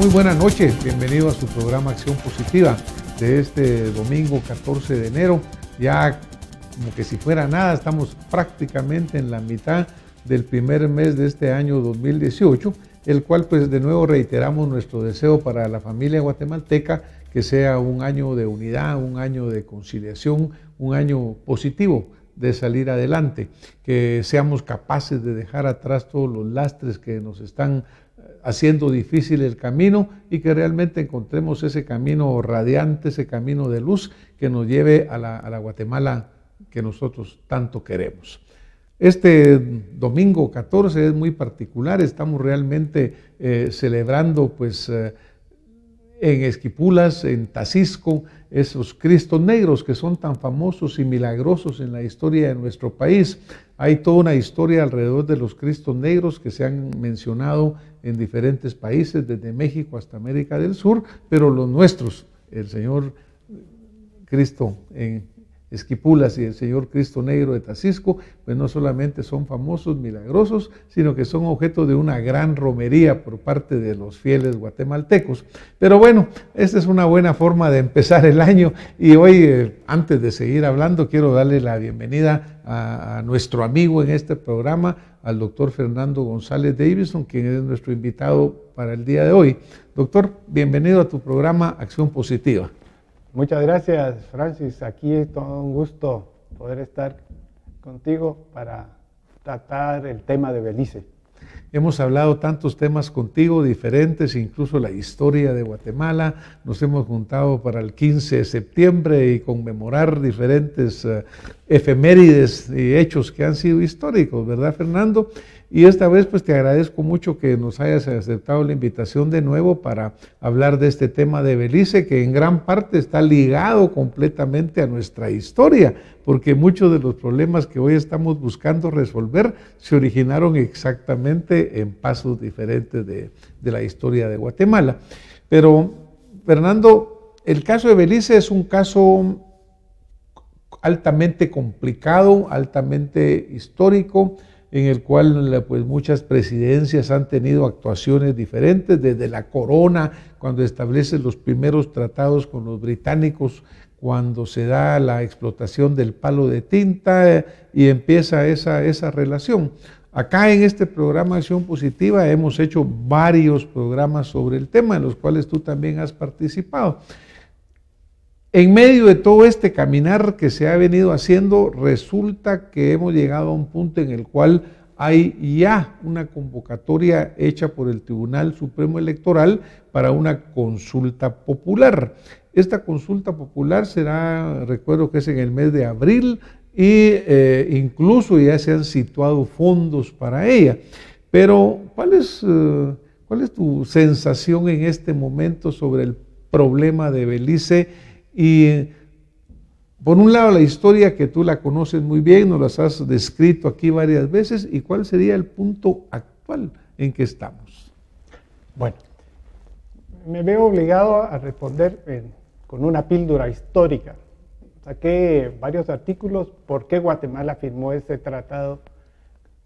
Muy buenas noches, bienvenido a su programa Acción Positiva de este domingo 14 de enero. Ya como que si fuera nada, estamos prácticamente en la mitad del primer mes de este año 2018, el cual pues de nuevo reiteramos nuestro deseo para la familia guatemalteca que sea un año de unidad, un año de conciliación, un año positivo de salir adelante, que seamos capaces de dejar atrás todos los lastres que nos están haciendo difícil el camino y que realmente encontremos ese camino radiante, ese camino de luz que nos lleve a la Guatemala que nosotros tanto queremos. Este domingo 14 es muy particular, estamos realmente celebrando pues en Esquipulas, en Tacisco, esos Cristos negros que son tan famosos y milagrosos en la historia de nuestro país. Hay toda una historia alrededor de los Cristos negros que se han mencionado en diferentes países, desde México hasta América del Sur, pero los nuestros, el Señor Cristo en Esquipulas y el Señor Cristo Negro de Tacisco, pues no solamente son famosos, milagrosos, sino que son objeto de una gran romería por parte de los fieles guatemaltecos. Pero bueno, esta es una buena forma de empezar el año y hoy, antes de seguir hablando, quiero darle la bienvenida a nuestro amigo en este programa, al doctor Fernando González Davison, quien es nuestro invitado para el día de hoy. Doctor, bienvenido a tu programa Acción Positiva. Muchas gracias, Francis. Aquí es todo un gusto poder estar contigo para tratar el tema de Belice. Hemos hablado tantos temas contigo, diferentes, incluso la historia de Guatemala. Nos hemos juntado para el 15 de septiembre y conmemorar diferentes efemérides y hechos que han sido históricos, ¿verdad, Fernando? Y esta vez pues te agradezco mucho que nos hayas aceptado la invitación de nuevo para hablar de este tema de Belice, que en gran parte está ligado completamente a nuestra historia, porque muchos de los problemas que hoy estamos buscando resolver se originaron exactamente en pasos diferentes de la historia de Guatemala. Pero, Fernando, el caso de Belice es un caso altamente complicado, altamente histórico, en el cual pues muchas presidencias han tenido actuaciones diferentes, desde la corona, cuando establece los primeros tratados con los británicos, cuando se da la explotación del palo de tinta y empieza esa relación. Acá en este programa Acción Positiva hemos hecho varios programas sobre el tema, en los cuales tú también has participado. En medio de todo este caminar que se ha venido haciendo, resulta que hemos llegado a un punto en el cual hay ya una convocatoria hecha por el Tribunal Supremo Electoral para una consulta popular. Esta consulta popular será, recuerdo que es en el mes de abril, y incluso ya se han situado fondos para ella. Pero, ¿cuál es tu sensación en este momento sobre el problema de Belice? Y por un lado la historia que tú la conoces muy bien, nos las has descrito aquí varias veces, y cuál sería el punto actual en que estamos. Bueno, me veo obligado a responder con una píldora histórica. Saqué varios artículos por qué Guatemala firmó ese tratado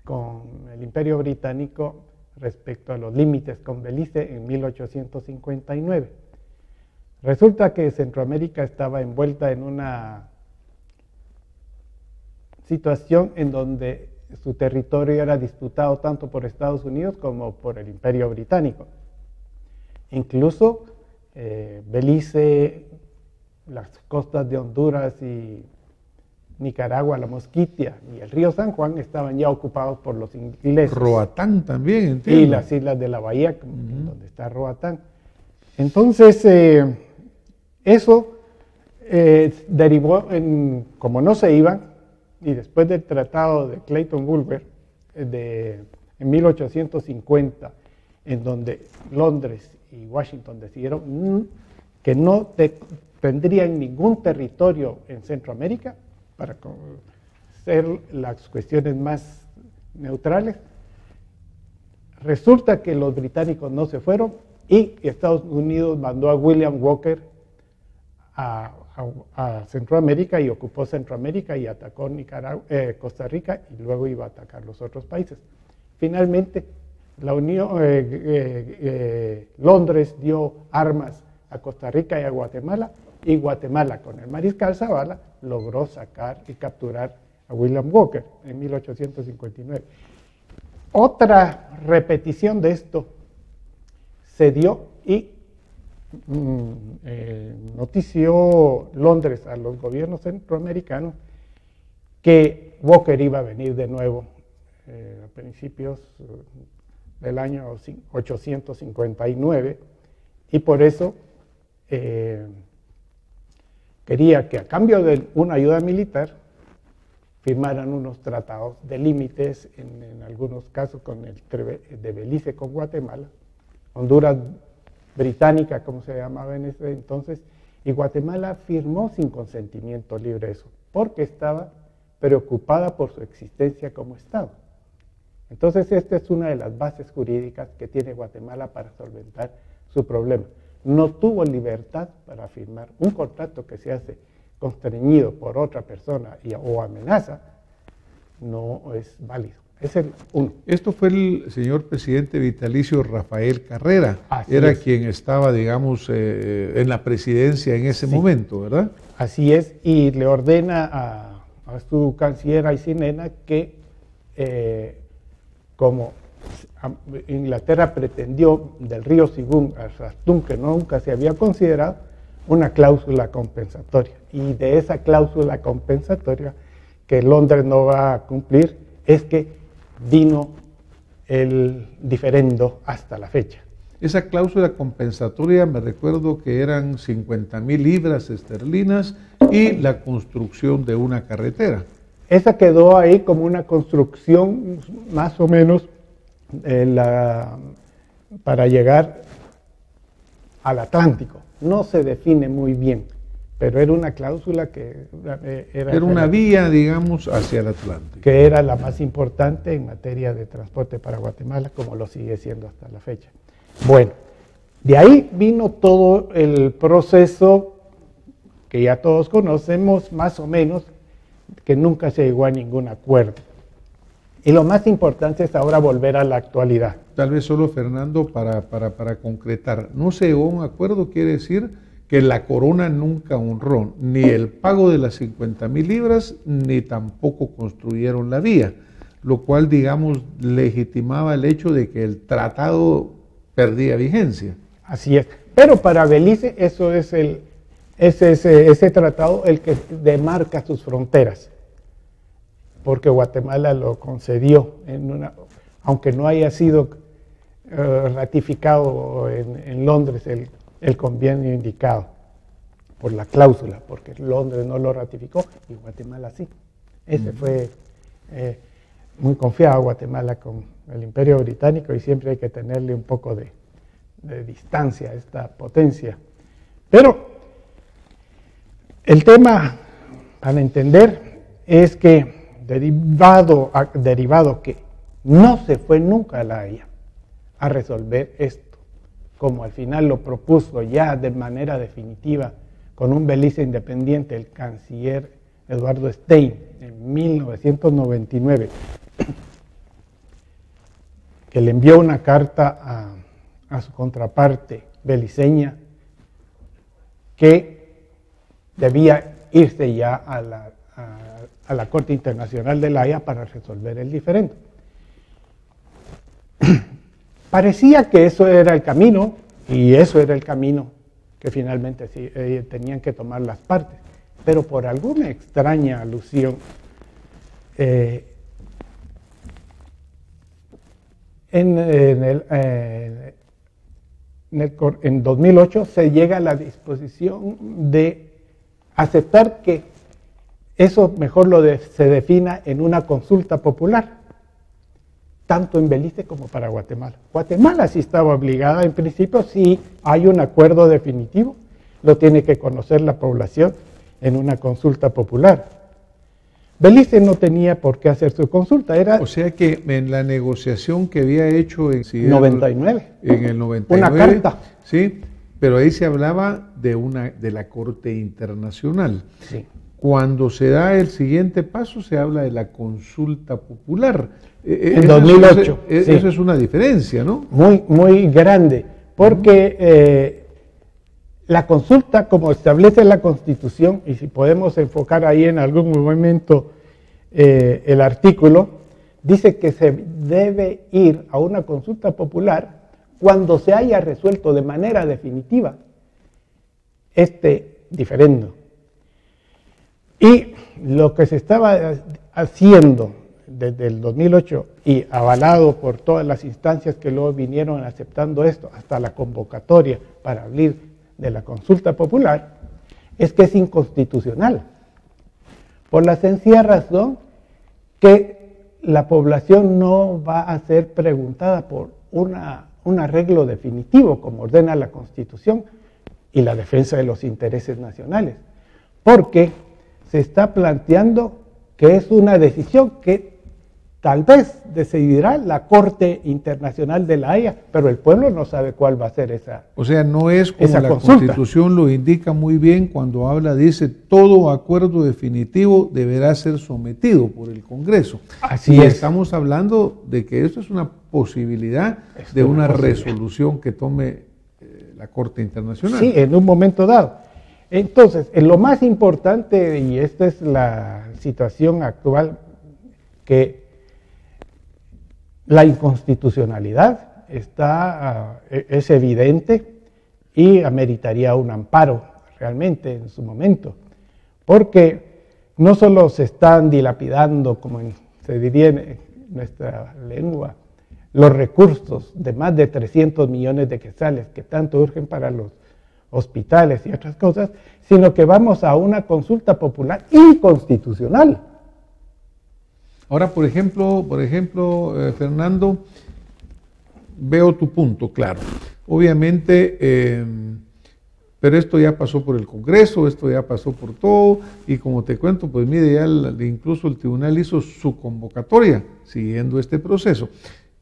con el Imperio Británico respecto a los límites con Belice en 1859. Resulta que Centroamérica estaba envuelta en una situación en donde su territorio era disputado tanto por Estados Unidos como por el Imperio Británico. Incluso Belice, las costas de Honduras y Nicaragua, la Mosquitia y el río San Juan estaban ya ocupados por los ingleses. Roatán también, entiendo. Y las islas de la Bahía, donde está Roatán. Entonces, eso derivó en, como no se iban, y después del tratado de Clayton-Bulwer en 1850, en donde Londres y Washington decidieron que no tendrían ningún territorio en Centroamérica para ser las cuestiones más neutrales, resulta que los británicos no se fueron y Estados Unidos mandó a William Walker a Centroamérica y ocupó Centroamérica y atacó Costa Rica y luego iba a atacar los otros países. Finalmente Londres dio armas a Costa Rica y a Guatemala, y Guatemala con el mariscal Zavala logró sacar y capturar a William Walker en 1859. Otra repetición de esto se dio y notició Londres a los gobiernos centroamericanos que Walker iba a venir de nuevo a principios del año 859, y por eso quería que a cambio de una ayuda militar firmaran unos tratados de límites, en algunos casos de Belice con Guatemala, Honduras británica, como se llamaba en ese entonces, y Guatemala firmó sin consentimiento libre eso, porque estaba preocupada por su existencia como Estado. Entonces, esta es una de las bases jurídicas que tiene Guatemala para solventar su problema. No tuvo libertad para firmar un contrato que se hace constreñido por otra persona o amenaza, no es válido. Es el uno. Esto fue el señor presidente vitalicio Rafael Carrera. Así era es. quien estaba, digamos, en la presidencia en ese momento, ¿verdad? Así es, y le ordena a su canciller Aycinena que como Inglaterra pretendió del río Sigún al Rastún, que nunca se había considerado, una cláusula compensatoria. Y de esa cláusula compensatoria que Londres no va a cumplir es que vino el diferendo hasta la fecha. Esa cláusula compensatoria, me recuerdo que eran 50,000 libras esterlinas y la construcción de una carretera. Esa quedó ahí como una construcción más o menos para llegar al Atlántico. No se define muy bien, pero era una cláusula que era una vía, digamos, hacia el Atlántico. Que era la más importante en materia de transporte para Guatemala, como lo sigue siendo hasta la fecha. Bueno, de ahí vino todo el proceso que ya todos conocemos, más o menos, que nunca se llegó a ningún acuerdo. Y lo más importante es ahora volver a la actualidad. Tal vez solo, Fernando, para concretar, no se llegó a un acuerdo, quiere decir que la corona nunca honró ni el pago de las 50,000 libras, ni tampoco construyeron la vía, lo cual, digamos, legitimaba el hecho de que el tratado perdía vigencia. Así es. Pero para Belice eso es ese tratado el que demarca sus fronteras, porque Guatemala lo concedió, aunque no haya sido ratificado en Londres el convenio indicado por la cláusula, porque Londres no lo ratificó y Guatemala sí. Ese fue muy confiado Guatemala con el Imperio Británico, y siempre hay que tenerle un poco de distancia a esta potencia. Pero el tema, para entender, es que derivado que no se fue nunca a La Haya a resolver esto, como al final lo propuso ya de manera definitiva con un Belice independiente el canciller Eduardo Stein en 1999, que le envió una carta a su contraparte beliceña que debía irse ya a la Corte Internacional de La Haya para resolver el diferendo. Parecía que eso era el camino, y eso era el camino que finalmente sí, tenían que tomar las partes, pero por alguna extraña alusión, en 2008 se llega a la disposición de aceptar que eso mejor se defina en una consulta popular, tanto en Belice como para Guatemala. Guatemala sí estaba obligada, en principio, si hay un acuerdo definitivo, lo tiene que conocer la población en una consulta popular. Belice no tenía por qué hacer su consulta. O sea que en la negociación que había hecho en el 99, una carta. Sí, pero ahí se hablaba de la Corte Internacional. Sí. Cuando se da el siguiente paso, se habla de la consulta popular. En 2008. Eso es una diferencia, ¿no? Muy, muy grande, porque la consulta, como establece la Constitución, y si podemos enfocar ahí en algún momento el artículo, dice que se debe ir a una consulta popular cuando se haya resuelto de manera definitiva este diferendo. Y lo que se estaba haciendo desde el 2008 y avalado por todas las instancias que luego vinieron aceptando esto, hasta la convocatoria para hablar de la consulta popular, es que es inconstitucional, por la sencilla razón que la población no va a ser preguntada por un arreglo definitivo, como ordena la Constitución y la defensa de los intereses nacionales, porque se está planteando que es una decisión que tal vez decidirá la Corte Internacional de la Haya, pero el pueblo no sabe cuál va a ser esa consulta. O sea, no es como la Constitución lo indica muy bien cuando habla, dice, todo acuerdo definitivo deberá ser sometido por el Congreso. Así es. Estamos hablando de que esto es una posibilidad de una resolución que tome la Corte Internacional. Sí, en un momento dado. Entonces, lo más importante, y esta es la situación actual, que la inconstitucionalidad es evidente y ameritaría un amparo realmente en su momento, porque no solo se están dilapidando, como se diría en nuestra lengua, los recursos de más de 300 millones de quetzales que tanto urgen para los hospitales y otras cosas, sino que vamos a una consulta popular inconstitucional. Ahora, por ejemplo, Fernando, veo tu punto, claro. Obviamente, pero esto ya pasó por el Congreso, esto ya pasó por todo, y como te cuento, pues mire, ya incluso el tribunal hizo su convocatoria siguiendo este proceso.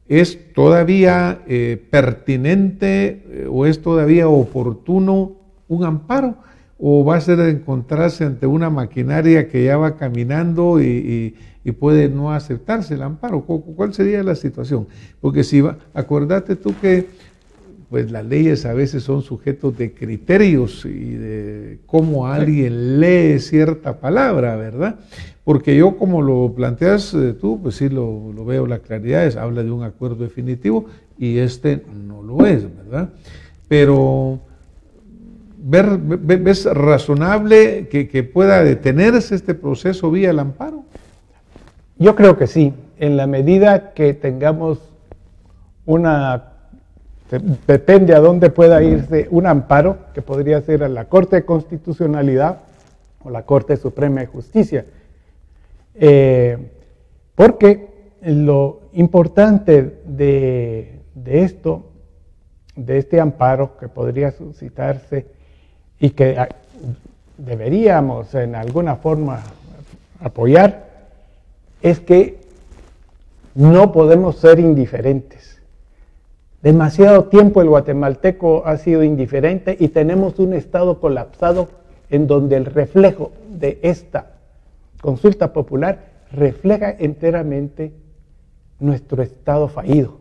¿Es todavía pertinente o es todavía oportuno un amparo? ¿O va a ser encontrarse ante una maquinaria que ya va caminando y puede no aceptarse el amparo? ¿Cuál sería la situación? Porque si acuérdate tú que pues las leyes a veces son sujetos de criterios y de cómo alguien lee cierta palabra, ¿verdad? Porque yo, como lo planteas tú, pues sí lo veo, la claridad habla de un acuerdo definitivo y este no lo es, ¿verdad? Pero ¿ves razonable que pueda detenerse este proceso vía el amparo? Yo creo que sí, en la medida que tengamos depende a dónde pueda irse un amparo, que podría ser a la Corte de Constitucionalidad o la Corte Suprema de Justicia. Porque lo importante de este amparo que podría suscitarse y que deberíamos en alguna forma apoyar, es que no podemos ser indiferentes. Demasiado tiempo el guatemalteco ha sido indiferente y tenemos un Estado colapsado en donde el reflejo de esta consulta popular refleja enteramente nuestro Estado fallido,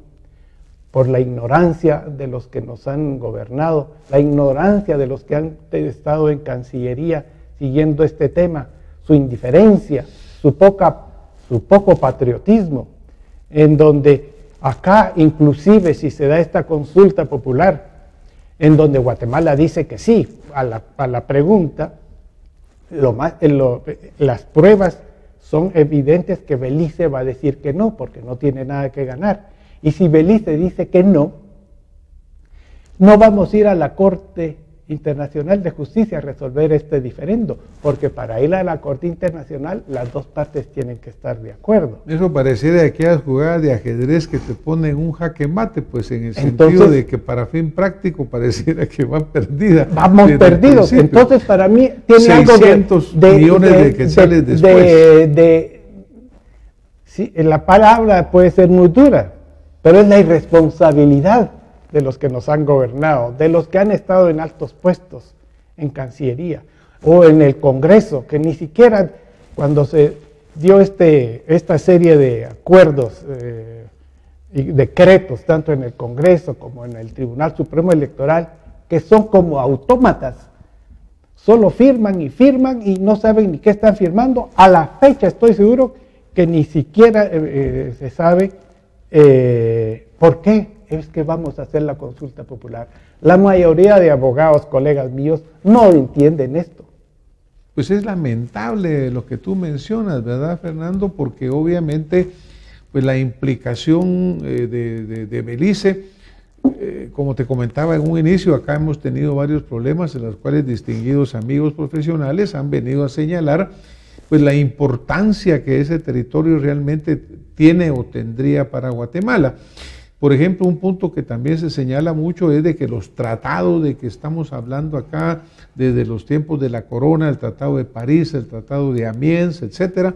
por la ignorancia de los que nos han gobernado, la ignorancia de los que han estado en Cancillería siguiendo este tema, su indiferencia, su poco patriotismo, en donde acá inclusive si se da esta consulta popular, en donde Guatemala dice que sí a la pregunta, las pruebas son evidentes que Belice va a decir que no, porque no tiene nada que ganar. Y si Belice dice que no vamos a ir a la Corte Internacional de Justicia a resolver este diferendo, porque para ir a la Corte Internacional las dos partes tienen que estar de acuerdo. Eso pareciera de aquellas jugadas de ajedrez que te ponen un jaque mate, pues en el sentido de que para fin práctico pareciera que van perdidas. Vamos perdidos. Entonces para mí tiene algo de 600 millones de quetzales después. Sí, la palabra puede ser muy dura, pero es la irresponsabilidad de los que nos han gobernado, de los que han estado en altos puestos en Cancillería. o en el Congreso, que ni siquiera cuando se dio esta serie de acuerdos y decretos, tanto en el Congreso como en el Tribunal Supremo Electoral, que son como autómatas, solo firman y no saben ni qué están firmando. A la fecha estoy seguro que ni siquiera se sabe por qué es que vamos a hacer la consulta popular. La mayoría de abogados, colegas míos, no entienden esto. Pues es lamentable lo que tú mencionas, ¿verdad, Fernando? Porque obviamente pues la implicación de Belice, como te comentaba en un inicio, acá hemos tenido varios problemas en los cuales distinguidos amigos profesionales han venido a señalar pues la importancia que ese territorio realmente tiene o tendría para Guatemala. Por ejemplo, un punto que también se señala mucho es de que los tratados de que estamos hablando acá desde los tiempos de la Corona, el Tratado de París, el Tratado de Amiens, etcétera,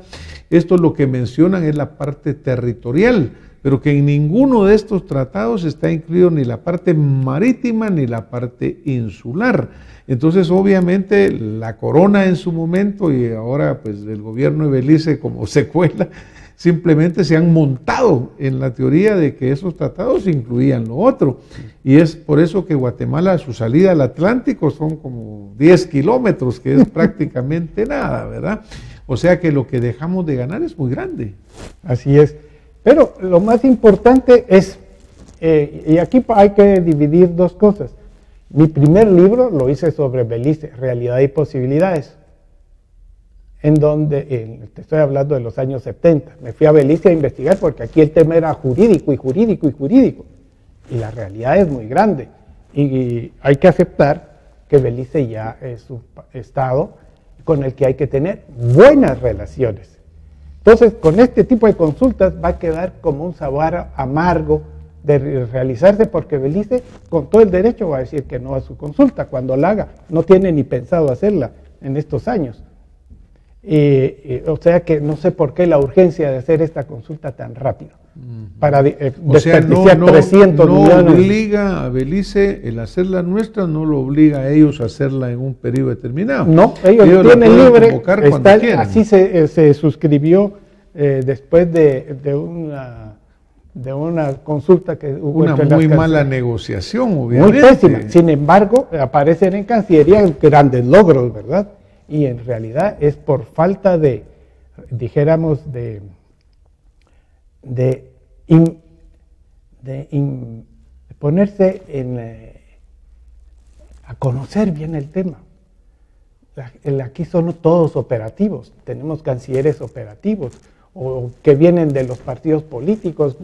esto lo que mencionan es la parte territorial, pero que en ninguno de estos tratados está incluido ni la parte marítima ni la parte insular. Entonces, obviamente, la Corona en su momento y ahora pues el gobierno de Belice como secuela, simplemente se han montado en la teoría de que esos tratados incluían lo otro. Y es por eso que Guatemala, su salida al Atlántico son como 10 kilómetros, que es prácticamente nada, ¿verdad? O sea que lo que dejamos de ganar es muy grande. Así es. Pero lo más importante es, y aquí hay que dividir dos cosas. Mi primer libro lo hice sobre Belice, Realidad y Posibilidades, en donde, te estoy hablando de los años 70, me fui a Belice a investigar porque aquí el tema era jurídico y jurídico y jurídico, y la realidad es muy grande, y hay que aceptar que Belice ya es un estado con el que hay que tener buenas relaciones. Entonces, con este tipo de consultas va a quedar como un sabor amargo de realizarse, porque Belice, con todo el derecho, va a decir que no a su consulta cuando la haga. No tiene ni pensado hacerla en estos años. O sea que no sé por qué la urgencia de hacer esta consulta tan rápido. Para desperdiciar 300 millones. No obliga a Belice el hacerla nuestra, no lo obliga a ellos a hacerla en un periodo determinado. No, ellos tienen libre, así se suscribió después de una consulta que hubo. Una muy mala negociación, obviamente. Muy pésima. Sin embargo, aparecen en Cancillería grandes logros, ¿verdad? Y en realidad es por falta de, dijéramos, de ponerse a conocer bien el tema. Aquí son todos operativos, tenemos cancilleres operativos, o que vienen de los partidos políticos,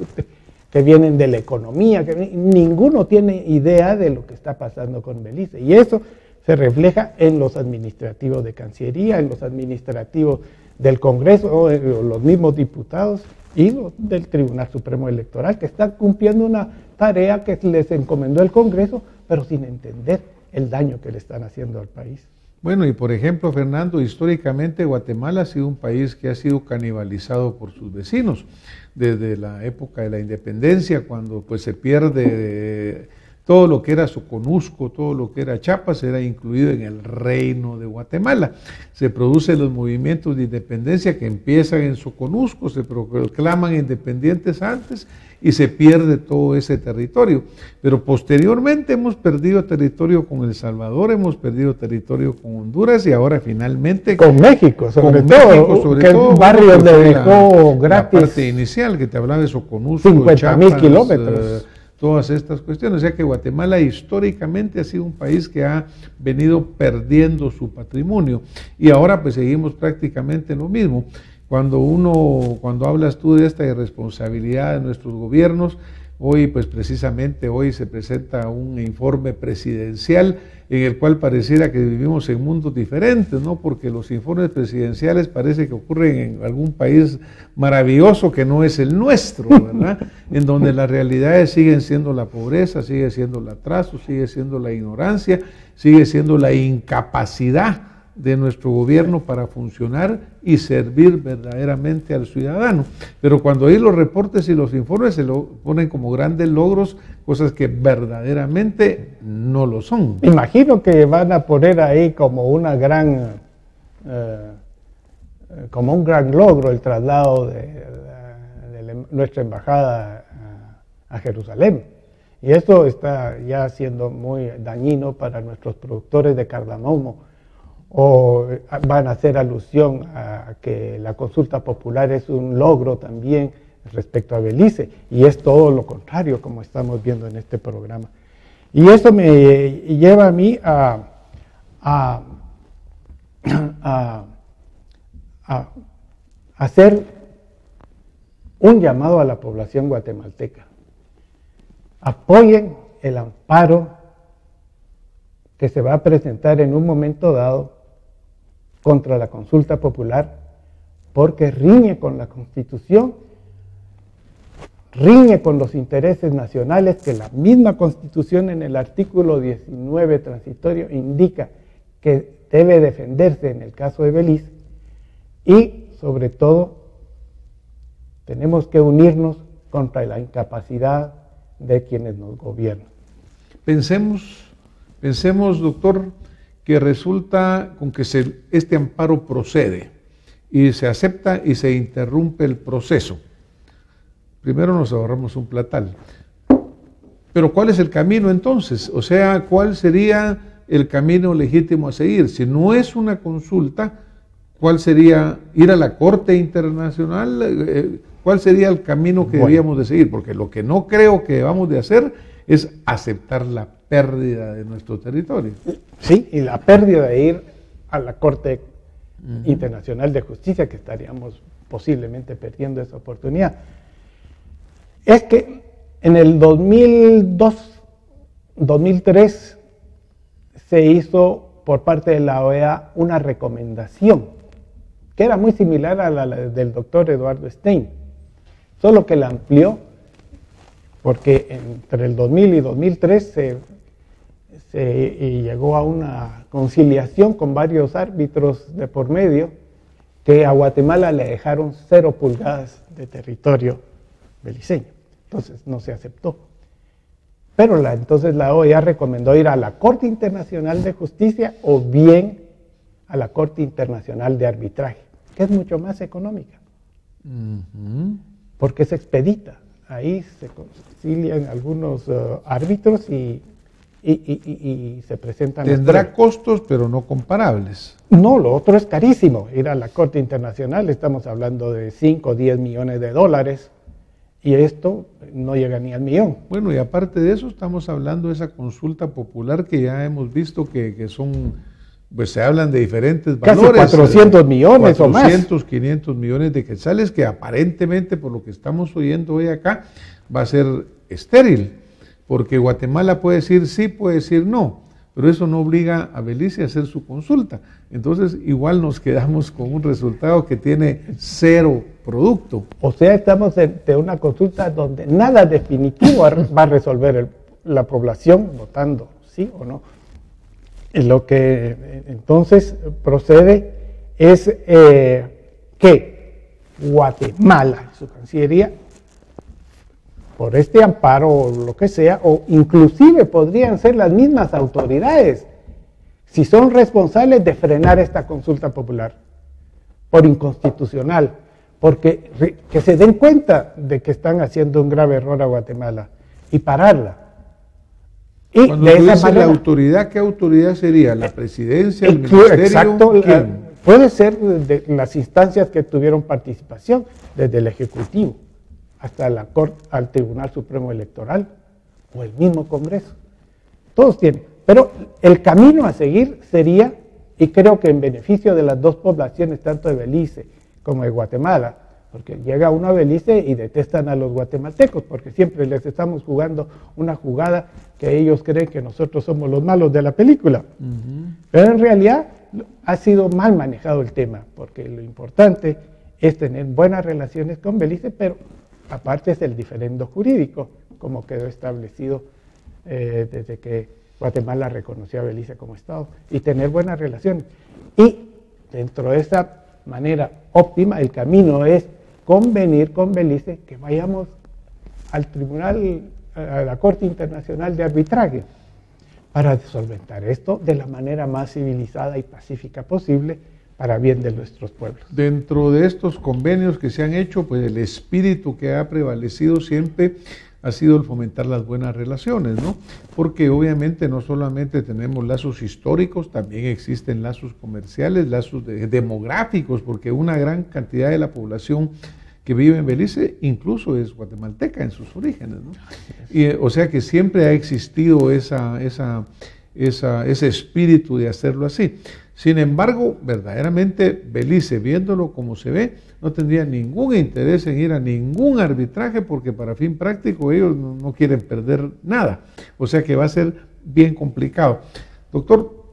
que vienen de la economía, ninguno tiene idea de lo que está pasando con Belice, y eso se refleja en los administrativos de Cancillería, en los administrativos del Congreso, o los mismos diputados y los del Tribunal Supremo Electoral, que están cumpliendo una tarea que les encomendó el Congreso, pero sin entender el daño que le están haciendo al país. Bueno, y por ejemplo, Fernando, históricamente Guatemala ha sido un país que ha sido canibalizado por sus vecinos. Desde la época de la independencia, cuando pues se pierde todo lo que era Soconusco, todo lo que era Chiapas, era incluido en el reino de Guatemala. Se producen los movimientos de independencia que empiezan en Soconusco, se proclaman independientes antes y se pierde todo ese territorio. Pero posteriormente hemos perdido territorio con El Salvador, hemos perdido territorio con Honduras y ahora finalmente con México, sobre todo, barrio le dejó gratis. La parte inicial que te hablaba de Soconusco, 50,000 kilómetros. Todas estas cuestiones, o sea que Guatemala históricamente ha sido un país que ha venido perdiendo su patrimonio y ahora pues seguimos prácticamente lo mismo. Cuando hablas tú de esta irresponsabilidad de nuestros gobiernos, hoy pues precisamente hoy se presenta un informe presidencial en el cual pareciera que vivimos en mundos diferentes, ¿no? Porque los informes presidenciales parece que ocurren en algún país maravilloso que no es el nuestro, ¿verdad? En donde las realidades siguen siendo la pobreza, sigue siendo el atraso, sigue siendo la ignorancia, sigue siendo la incapacidad de nuestro gobierno para funcionar y servir verdaderamente al ciudadano. Pero cuando hay los reportes y los informes se lo ponen como grandes logros, cosas que verdaderamente no lo son. Imagino que van a poner ahí como una gran, como un gran logro el traslado de nuestra embajada a Jerusalén. Y esto está ya siendo muy dañino para nuestros productores de cardamomo, o van a hacer alusión a que la consulta popular es un logro también respecto a Belice, y es todo lo contrario, como estamos viendo en este programa. Y eso me lleva a mí a hacer un llamado a la población guatemalteca. Apoyen el amparo que se va a presentar en un momento dado contra la consulta popular, porque riñe con la Constitución, riñe con los intereses nacionales que la misma Constitución en el artículo 19 transitorio indica que debe defenderse en el caso de Belice, y sobre todo tenemos que unirnos contra la incapacidad de quienes nos gobiernan. Pensemos, doctor, que resulta con que este amparo procede y se acepta y se interrumpe el proceso. Primero nos ahorramos un platal. Pero ¿cuál es el camino entonces? O sea, ¿cuál sería el camino legítimo a seguir? Si no es una consulta, ¿cuál sería ir a la Corte Internacional? ¿Cuál sería el camino que debíamos de seguir? Porque lo que no creo que debamos de hacer es aceptar la pérdida de nuestro territorio. Sí, y la pérdida de ir a la Corte Internacional de Justicia, que estaríamos posiblemente perdiendo esa oportunidad. Es que en el 2003 se hizo por parte de la OEA una recomendación que era muy similar a la del doctor Eduardo Stein, solo que la amplió, porque entre el 2000 y 2003 se llegó a una conciliación con varios árbitros de por medio, que a Guatemala le dejaron 0 pulgadas de territorio beliceño. Entonces no se aceptó. Pero entonces la OEA recomendó ir a la Corte Internacional de Justicia o bien a la Corte Internacional de Arbitraje, que es mucho más económica, porque es expedita. Ahí se concilian algunos árbitros y se presentan. Tendrá costos, pero no comparables. No, lo otro es carísimo. Ir a la Corte Internacional, estamos hablando de 5 o 10 millones de dólares, y esto no llega ni al millón. Bueno, y aparte de eso, estamos hablando de esa consulta popular que ya hemos visto que son, pues se hablan de diferentes valores. Casi 400 millones 400, o más. 400, 500 millones de quetzales, que aparentemente, por lo que estamos oyendo hoy acá, va a ser estéril, porque Guatemala puede decir sí, puede decir no, pero eso no obliga a Belice a hacer su consulta. Entonces, igual nos quedamos con un resultado que tiene 0 producto. O sea, estamos ante una consulta donde nada definitivo va a resolver la población votando sí o no. Y lo que entonces procede es que Guatemala, su Cancillería, por este amparo o lo que sea, o inclusive podrían ser las mismas autoridades, si son responsables de frenar esta consulta popular por inconstitucional, porque que se den cuenta de que están haciendo un grave error a Guatemala y pararla. Y cuando de tú esa dices manera, la autoridad, ¿qué autoridad sería? ¿La presidencia, el ministerio? Exacto, ¿Quién? puede ser de las instancias que tuvieron participación, desde el Ejecutivo hasta la Corte, al Tribunal Supremo Electoral o el mismo Congreso. Todos tienen. Pero el camino a seguir sería, y creo que en beneficio de las dos poblaciones, tanto de Belice como de Guatemala, porque llega uno a Belice y detestan a los guatemaltecos, porque siempre les estamos jugando una jugada que ellos creen que nosotros somos los malos de la película. Pero en realidad ha sido mal manejado el tema, porque lo importante es tener buenas relaciones con Belice, pero aparte es el diferendo jurídico, como quedó establecido desde que Guatemala reconoció a Belice como Estado y tener buenas relaciones. Y dentro de esa manera óptima, el camino es convenir con Belice que vayamos al tribunal, a la Corte Internacional de Arbitraje, para solventar esto de la manera más civilizada y pacífica posible para bien de nuestros pueblos. Dentro de estos convenios que se han hecho, pues el espíritu que ha prevalecido siempre ha sido el fomentar las buenas relaciones, ¿no? Porque obviamente no solamente tenemos lazos históricos, también existen lazos comerciales, lazos demográficos, porque una gran cantidad de la población que vive en Belice incluso es guatemalteca en sus orígenes, ¿no? Y, o sea que siempre ha existido ese espíritu de hacerlo así. Sin embargo, verdaderamente Belice, viéndolo como se ve, no tendría ningún interés en ir a ningún arbitraje porque para fin práctico ellos no quieren perder nada. O sea que va a ser bien complicado. Doctor,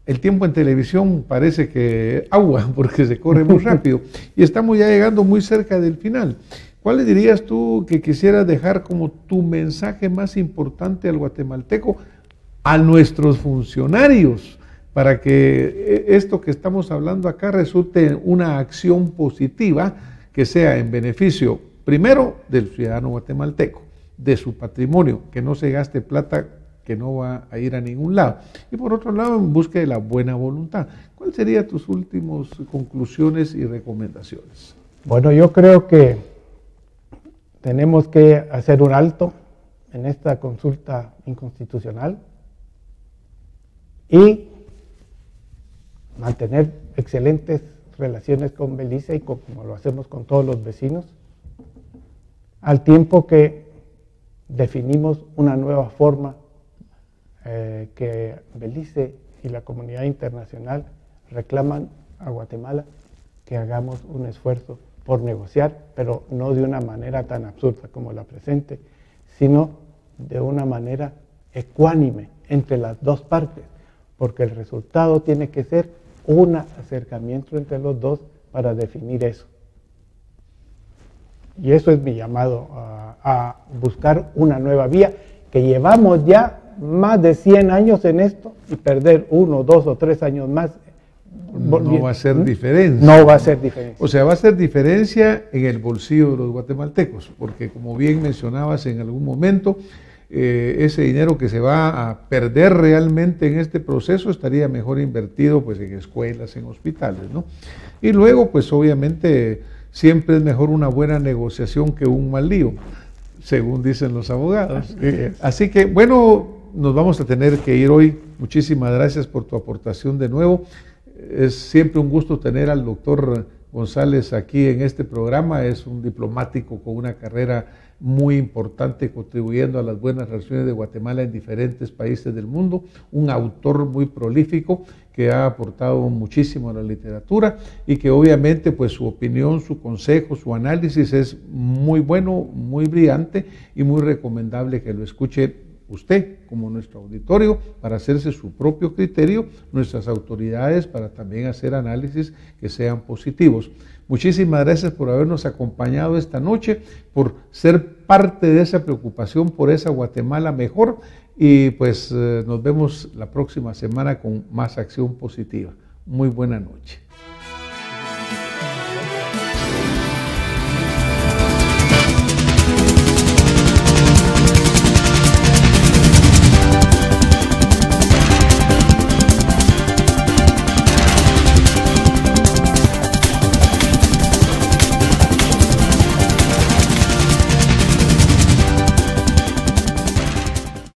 el tiempo en televisión parece que agua porque se corre muy rápido y estamos ya llegando muy cerca del final. ¿Cuál le dirías tú que quisieras dejar como tu mensaje más importante al guatemalteco, a nuestros funcionarios, para que esto que estamos hablando acá resulte en una acción positiva que sea en beneficio, primero, del ciudadano guatemalteco, de su patrimonio, que no se gaste plata que no va a ir a ningún lado, y por otro lado, en busca de la buena voluntad? ¿Cuáles serían tus últimas conclusiones y recomendaciones? Bueno, yo creo que tenemos que hacer un alto en esta consulta inconstitucional y mantener excelentes relaciones con Belice y como lo hacemos con todos los vecinos, al tiempo que definimos una nueva forma que Belice y la comunidad internacional reclaman a Guatemala, que hagamos un esfuerzo por negociar, pero no de una manera tan absurda como la presente, sino de una manera ecuánime entre las dos partes, porque el resultado tiene que ser un acercamiento entre los dos para definir eso. Y eso es mi llamado a buscar una nueva vía, que llevamos ya más de 100 años en esto y perder 1, 2 o 3 años más no va a ser diferencia. No va a ser diferencia. O sea, va a ser diferencia en el bolsillo de los guatemaltecos, porque como bien mencionabas en algún momento, ese dinero que se va a perder realmente en este proceso estaría mejor invertido pues en escuelas, en hospitales, ¿no? Y luego, pues obviamente, siempre es mejor una buena negociación que un mal lío, según dicen los abogados. Así que, bueno, nos vamos a tener que ir hoy. Muchísimas gracias por tu aportación de nuevo. Es siempre un gusto tener al doctor González aquí en este programa. Es un diplomático con una carrera muy importante contribuyendo a las buenas relaciones de Guatemala en diferentes países del mundo, un autor muy prolífico que ha aportado muchísimo a la literatura y que obviamente pues su opinión, su consejo, su análisis es muy bueno, muy brillante y muy recomendable que lo escuche usted como nuestro auditorio para hacerse su propio criterio, nuestras autoridades para también hacer análisis que sean positivos. Muchísimas gracias por habernos acompañado esta noche, por ser parte de esa preocupación por esa Guatemala mejor y pues nos vemos la próxima semana con más acción positiva. Muy buena noche.